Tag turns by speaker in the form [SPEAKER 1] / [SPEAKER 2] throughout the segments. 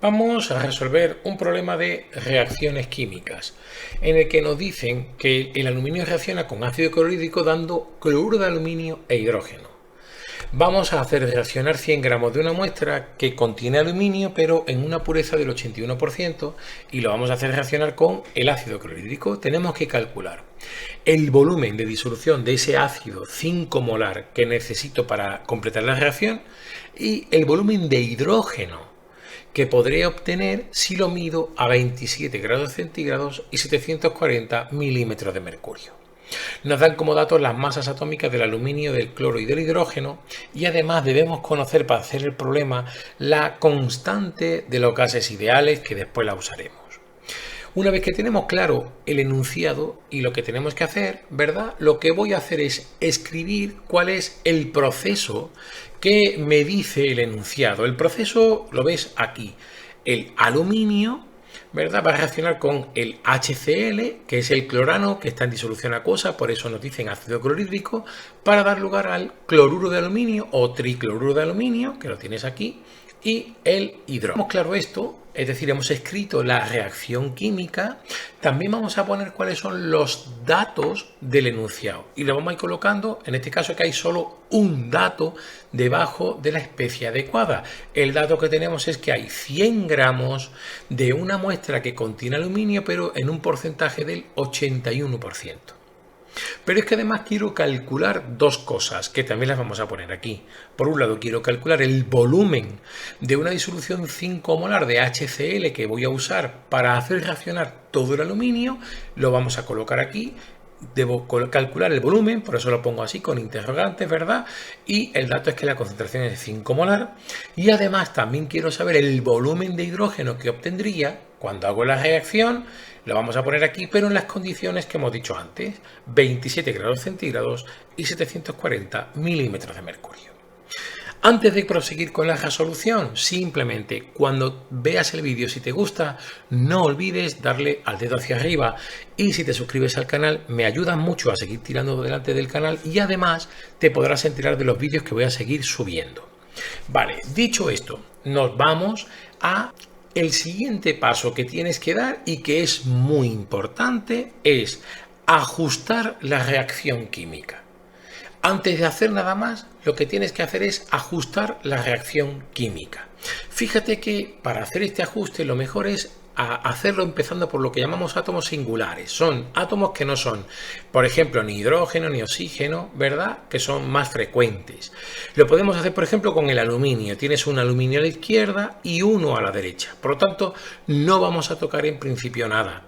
[SPEAKER 1] Vamos a resolver un problema de reacciones químicas, en el que nos dicen que el aluminio reacciona con ácido clorhídrico dando cloruro de aluminio e hidrógeno. Vamos a hacer reaccionar 100 gramos de una muestra que contiene aluminio, pero en una pureza del 81%, y lo vamos a hacer reaccionar con el ácido clorhídrico. Tenemos que calcular el volumen de disolución de ese ácido 5 molar que necesito para completar la reacción y el volumen de hidrógeno que podré obtener si lo mido a 27 grados centígrados y 740 milímetros de mercurio. Nos dan como datos las masas atómicas del aluminio, del cloro y del hidrógeno, y además debemos conocer para hacer el problema la constante de los gases ideales, que después la usaremos. Una vez que tenemos claro el enunciado y lo que tenemos que hacer, ¿verdad? Lo que voy a hacer es escribir cuál es el proceso que me dice el enunciado. El proceso lo ves aquí. El aluminio, ¿verdad? Va a reaccionar con el HCl, que es el clorano que está en disolución acuosa, por eso nos dicen ácido clorhídrico, para dar lugar al cloruro de aluminio o tricloruro de aluminio, que lo tienes aquí, y el hidrógeno. Hemos claro esto, es decir, hemos escrito la reacción química, también vamos a poner cuáles son los datos del enunciado y lo vamos a ir colocando, en este caso que hay solo un dato debajo de la especie adecuada. El dato que tenemos es que hay 100 gramos de una muestra que contiene aluminio, pero en un porcentaje del 81%. Pero es que además quiero calcular dos cosas que también las vamos a poner aquí. Por un lado quiero calcular el volumen de una disolución 5 molar de HCl que voy a usar para hacer reaccionar todo el aluminio. Lo vamos a colocar aquí. Debo calcular el volumen, por eso lo pongo así con interrogantes, ¿verdad? Y el dato es que la concentración es de 5 molar. Y además también quiero saber el volumen de hidrógeno que obtendría cuando hago la reacción. Lo vamos a poner aquí, pero en las condiciones que hemos dicho antes, 27 grados centígrados y 740 milímetros de mercurio. Antes de proseguir con la resolución, simplemente cuando veas el vídeo, si te gusta, no olvides darle al dedo hacia arriba, y si te suscribes al canal me ayudas mucho a seguir tirando delante del canal y además te podrás enterar de los vídeos que voy a seguir subiendo. Vale, dicho esto, nos vamos a el siguiente paso que tienes que dar y que es muy importante, es ajustar la reacción química. Antes de hacer nada más, lo que tienes que hacer es ajustar la reacción química. Fíjate que para hacer este ajuste lo mejor es hacerlo empezando por lo que llamamos átomos singulares. Son átomos que no son, por ejemplo, ni hidrógeno ni oxígeno, ¿verdad? Que son más frecuentes. Lo podemos hacer, por ejemplo, con el aluminio. Tienes un aluminio a la izquierda y uno a la derecha. Por lo tanto, no vamos a tocar en principio nada.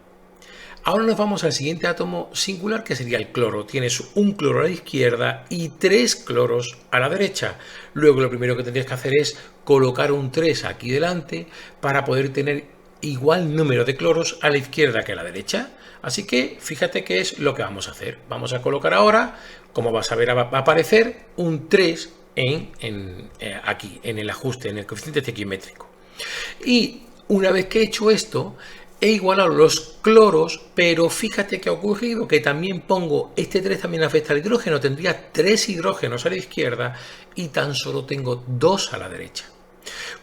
[SPEAKER 1] Ahora nos vamos al siguiente átomo singular, que sería el cloro. Tienes un cloro a la izquierda y 3 cloros a la derecha. Luego lo primero que tendrías que hacer es colocar un 3 aquí delante para poder tener igual número de cloros a la izquierda que a la derecha. Así que fíjate qué es lo que vamos a hacer. Vamos a colocar ahora, como vas a ver, va a aparecer un 3 aquí, en el ajuste, en el coeficiente estequiométrico. Y una vez que he hecho esto, he igualado los cloros, pero fíjate que ha ocurrido que también pongo este 3 también afecta al hidrógeno. Tendría 3 hidrógenos a la izquierda y tan solo tengo 2 a la derecha.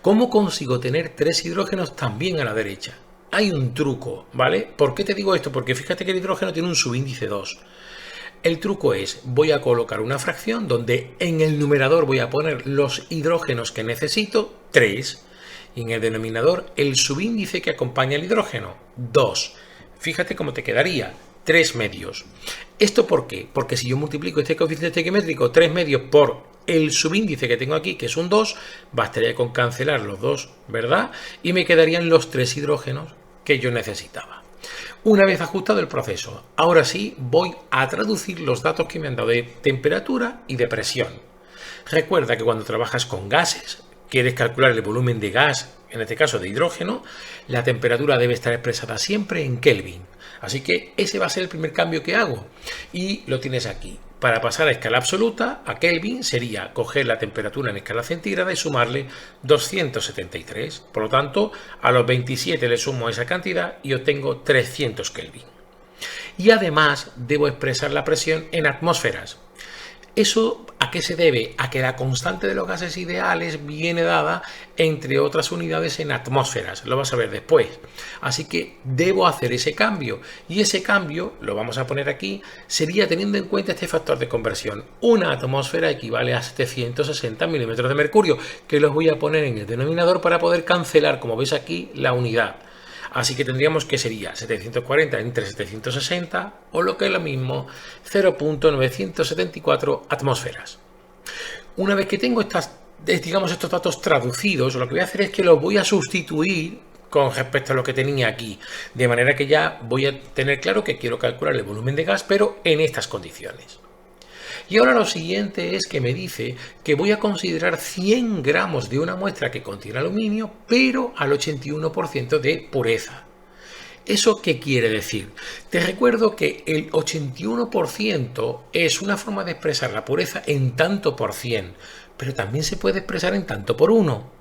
[SPEAKER 1] ¿Cómo consigo tener 3 hidrógenos también a la derecha? Hay un truco, ¿vale? ¿Por qué te digo esto? Porque fíjate que el hidrógeno tiene un subíndice 2. El truco es, voy a colocar una fracción donde en el numerador voy a poner los hidrógenos que necesito, 3, y en el denominador el subíndice que acompaña el hidrógeno, 2. Fíjate cómo te quedaría, 3 medios. ¿Esto por qué? Porque si yo multiplico este coeficiente estequiométrico 3 medios por el subíndice que tengo aquí, que es un 2, bastaría con cancelar los 2, ¿verdad? Y me quedarían los 3 hidrógenos que yo necesitaba. Una vez ajustado el proceso, ahora sí voy a traducir los datos que me han dado de temperatura y de presión. Recuerda que cuando trabajas con gases, quieres calcular el volumen de gas, en este caso de hidrógeno, la temperatura debe estar expresada siempre en Kelvin. Así que ese va a ser el primer cambio que hago y lo tienes aquí. Para pasar a escala absoluta, a Kelvin, sería coger la temperatura en escala centígrada y sumarle 273. Por lo tanto, a los 27 le sumo esa cantidad y obtengo 300 Kelvin. Y además debo expresar la presión en atmósferas. ¿Eso a qué se debe? A que la constante de los gases ideales viene dada, entre otras unidades, en atmósferas. Lo vas a ver después. Así que debo hacer ese cambio. Y ese cambio, lo vamos a poner aquí, sería teniendo en cuenta este factor de conversión. Una atmósfera equivale a 760 milímetros de mercurio, que los voy a poner en el denominador para poder cancelar, como veis aquí, la unidad. Así que tendríamos que sería 740 entre 760 o lo que es lo mismo 0.974 atmósferas. Una vez que tengo estos datos traducidos, lo que voy a hacer es que los voy a sustituir con respecto a lo que tenía aquí. De manera que ya voy a tener claro que quiero calcular el volumen de gas, pero en estas condiciones. Y ahora lo siguiente es que me dice que voy a considerar 100 gramos de una muestra que contiene aluminio, pero al 81% de pureza. ¿Eso qué quiere decir? Te recuerdo que el 81% es una forma de expresar la pureza en tanto por 100, pero también se puede expresar en tanto por 1.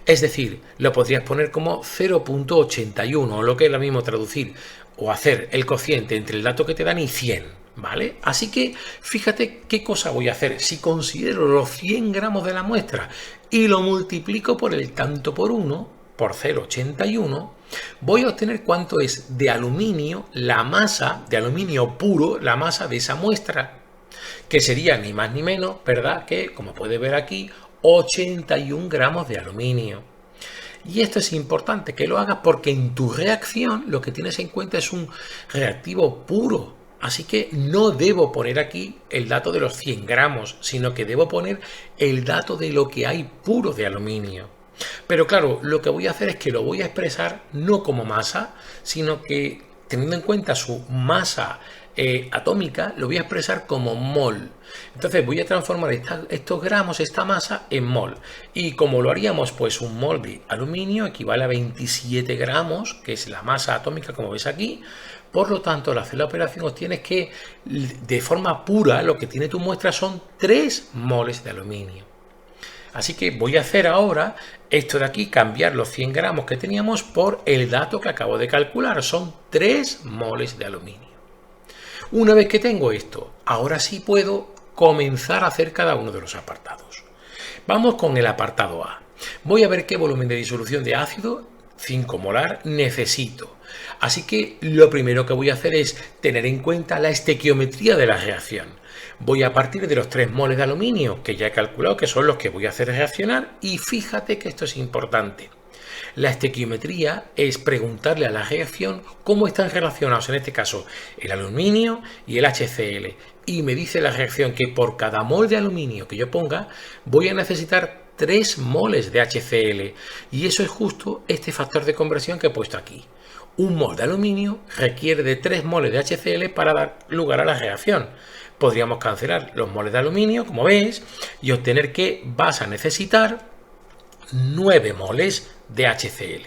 [SPEAKER 1] Es decir, lo podrías poner como 0.81, o lo que es lo mismo traducir, o hacer el cociente entre el dato que te dan y 100. ¿Vale? Así que fíjate qué cosa voy a hacer. Si considero los 100 gramos de la muestra y lo multiplico por el tanto por 1, por 0,81, voy a obtener cuánto es de aluminio, la masa de aluminio puro, la masa de esa muestra, que sería ni más ni menos, ¿verdad? Que, como puedes ver aquí, 81 gramos de aluminio. Y esto es importante que lo hagas porque en tu reacción lo que tienes en cuenta es un reactivo puro. Así que no debo poner aquí el dato de los 100 gramos, sino que debo poner el dato de lo que hay puro de aluminio. Pero claro, lo que voy a hacer es que lo voy a expresar no como masa, sino que teniendo en cuenta su masa atómica, lo voy a expresar como mol. Entonces voy a transformar estos gramos, esta masa, en mol. Y como lo haríamos, pues un mol de aluminio equivale a 27 gramos, que es la masa atómica, como ves aquí. Por lo tanto, al hacer la operación obtienes que de forma pura lo que tiene tu muestra son 3 moles de aluminio. Así que voy a hacer ahora esto de aquí, cambiar los 100 gramos que teníamos por el dato que acabo de calcular. Son 3 moles de aluminio. Una vez que tengo esto, ahora sí puedo comenzar a hacer cada uno de los apartados. Vamos con el apartado A. Voy a ver qué volumen de disolución de ácido 5 molar necesito. Así que lo primero que voy a hacer es tener en cuenta la estequiometría de la reacción. Voy a partir de los 3 moles de aluminio que ya he calculado que son los que voy a hacer reaccionar, y fíjate que esto es importante. La estequiometría es preguntarle a la reacción cómo están relacionados, en este caso, el aluminio y el HCl. Y me dice la reacción que por cada mol de aluminio que yo ponga voy a necesitar 3 moles de HCl. Y eso es justo este factor de conversión que he puesto aquí. Un mol de aluminio requiere de 3 moles de HCl para dar lugar a la reacción. Podríamos cancelar los moles de aluminio, como ves, y obtener que vas a necesitar 9 moles de HCl.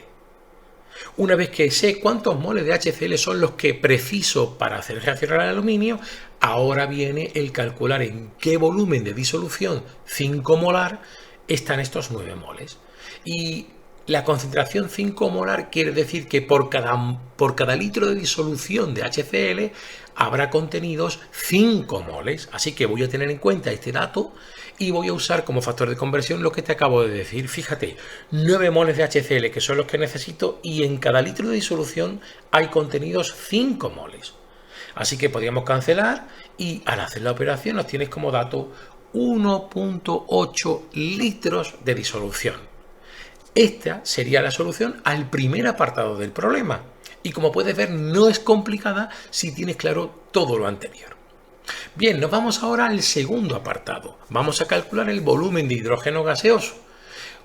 [SPEAKER 1] Una vez que sé cuántos moles de HCl son los que preciso para hacer reaccionar el aluminio, ahora viene el calcular en qué volumen de disolución 5 molar están estos 9 moles. Y la concentración 5 molar quiere decir que por cada litro de disolución de HCl habrá contenidos 5 moles. Así que voy a tener en cuenta este dato y voy a usar como factor de conversión lo que te acabo de decir. Fíjate, 9 moles de HCl que son los que necesito, y en cada litro de disolución hay contenidos 5 moles. Así que podríamos cancelar y al hacer la operación nos tienes como dato 1.8 litros de disolución. Esta sería la solución al primer apartado del problema. Y como puedes ver, no es complicada si tienes claro todo lo anterior. Bien, nos vamos ahora al segundo apartado. Vamos a calcular el volumen de hidrógeno gaseoso.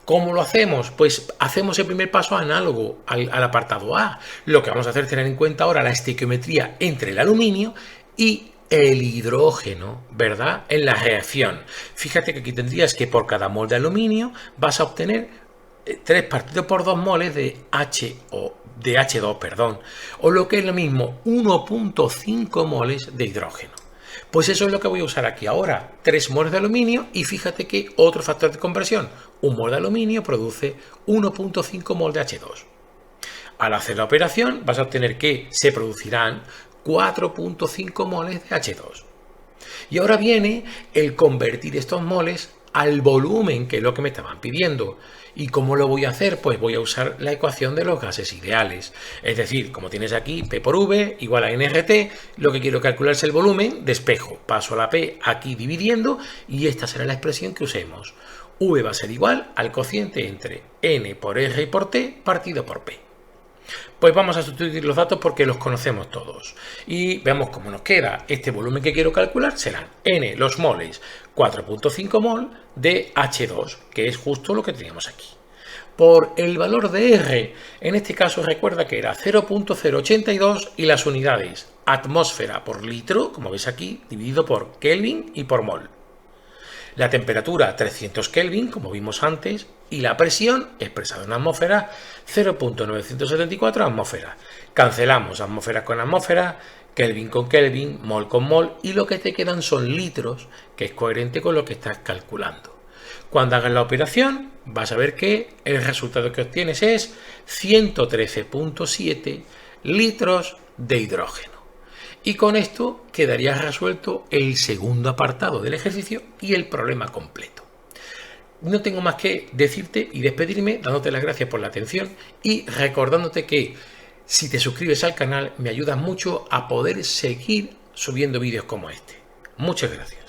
[SPEAKER 1] ¿Cómo lo hacemos? Pues hacemos el primer paso análogo al apartado A. Lo que vamos a hacer es tener en cuenta ahora la estequiometría entre el aluminio y el hidrógeno, ¿verdad? En la reacción. Fíjate que aquí tendrías que por cada mol de aluminio vas a obtener 3 partido por 2 moles de H2, o lo que es lo mismo, 1.5 moles de hidrógeno. Pues eso es lo que voy a usar aquí ahora, 3 moles de aluminio, y fíjate que otro factor de conversión, un mol de aluminio produce 1.5 mol de H2. Al hacer la operación vas a obtener que se producirán 4.5 moles de H2. Y ahora viene el convertir estos moles al volumen, que es lo que me estaban pidiendo. ¿Y cómo lo voy a hacer? Pues voy a usar la ecuación de los gases ideales. Es decir, como tienes aquí, P por V igual a nRT, lo que quiero calcular es el volumen, despejo. Paso a la P aquí dividiendo y esta será la expresión que usemos. V va a ser igual al cociente entre N por R y por T partido por P. Pues vamos a sustituir los datos porque los conocemos todos. Y veamos cómo nos queda. Este volumen que quiero calcular serán N, los moles, 4.5 mol de H2, que es justo lo que teníamos aquí. Por el valor de R, en este caso recuerda que era 0.082 y las unidades atmósfera por litro, como ves aquí, dividido por Kelvin y por mol. La temperatura 300 Kelvin, como vimos antes, y la presión, expresada en atmósfera, 0.974 atmósfera. Cancelamos atmósfera con atmósfera, Kelvin con Kelvin, mol con mol, y lo que te quedan son litros, que es coherente con lo que estás calculando. Cuando hagas la operación, vas a ver que el resultado que obtienes es 113.7 litros de hidrógeno. Y con esto quedaría resuelto el segundo apartado del ejercicio y el problema completo. No tengo más que decirte y despedirme dándote las gracias por la atención y recordándote que si te suscribes al canal me ayudas mucho a poder seguir subiendo vídeos como este. Muchas gracias.